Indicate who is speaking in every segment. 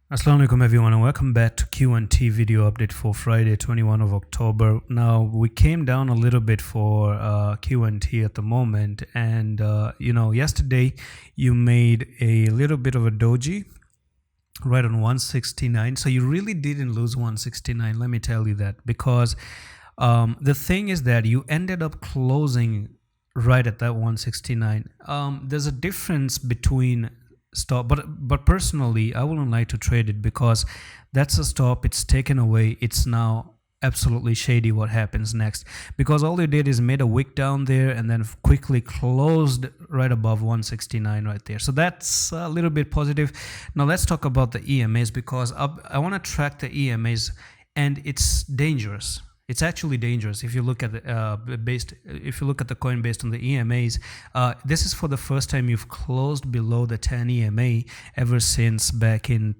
Speaker 1: Assalamu alaikum everyone, and welcome back to Quant video update for Friday 21 of October. Now we came down a little bit for Quant at the moment, and yesterday you made a little bit of a doji right on 169, so you really didn't lose 169, let me tell you that, because the thing is that you ended up closing right at that 169. There's a difference between stop, but personally I wouldn't like to trade it because that's a stop, it's taken away, it's now absolutely shady what happens next, because all you did is made a wick down there and then quickly closed right above 169 right there. So that's a little bit positive. Now let's talk about the EMAs, because I want to track the EMAs, and it's dangerous. It's actually dangerous if you look at the coin based on the EMAs. This is for the first time you've closed below the 10 EMA ever since back in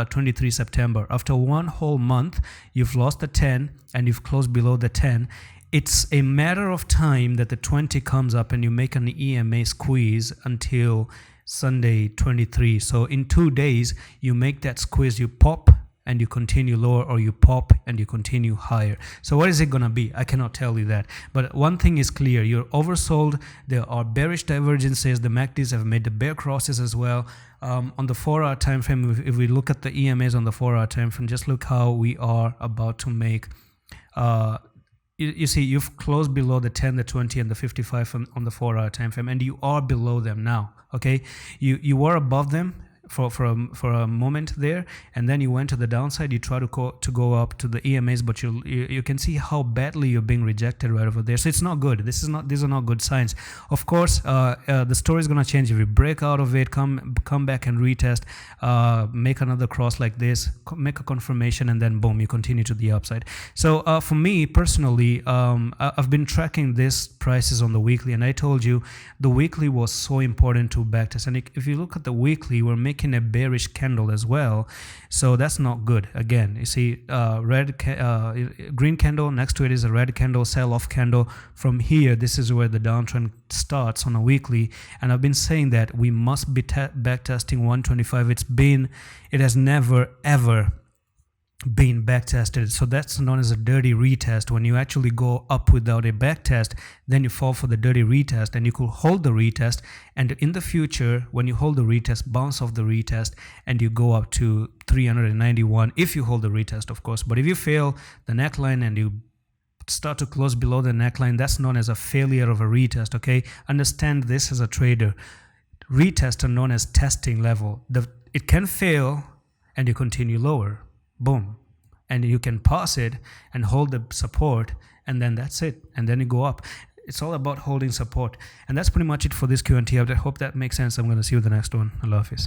Speaker 1: 23 September. After one whole month, you've lost the 10 and you've closed below the 10. It's a matter of time that the 20 comes up and you make an EMA squeeze until Sunday 23. So in 2 days, you make that squeeze, you pop and you continue lower, or you pop and you continue higher. So what is it gonna be? I cannot tell you that. But one thing is clear, you're oversold. There are bearish divergences. The MACDs have made the bear crosses as well. On the 4-hour time frame, if we look at the EMAs on the 4-hour time frame, just look how we are about to make. You see, you've closed below the 10, the 20, and the 55 on the 4-hour time frame, and you are below them now. Okay, you were above them for a moment there, and then you went to the downside. You try to go up to the EMAs, but you can see how badly you're being rejected right over there. So it's not good. These are not good signs. Of course, the story is gonna change if you break out of it, come back and retest, make another cross like this, make a confirmation, and then boom, you continue to the upside. So for me personally, I've been tracking this prices on the weekly, and I told you the weekly was so important to backtest. And if you look at the weekly, we're making a bearish candle as well, so that's not good. Again, you see green candle, next to it is a red candle, sell-off candle. From here, this is where the downtrend starts on a weekly, and I've been saying that we must be backtesting 125. It has never ever been backtested, so that's known as a dirty retest. When you actually go up without a backtest, then you fall for the dirty retest, and you could hold the retest, and in the future when you hold the retest, bounce off the retest and you go up to 391 if you hold the retest, of course. But if you fail the neckline and you start to close below the neckline, that's known as a failure of a retest. Okay, understand this as a trader. Retests are known as testing level. It can fail and you continue lower, boom, and you can pass it and hold the support, and then that's it, and then you go up. It's all about holding support, and that's pretty much it for this Q&A update. I hope that makes sense. I'm going to see you in the next one. Allah Hafiz.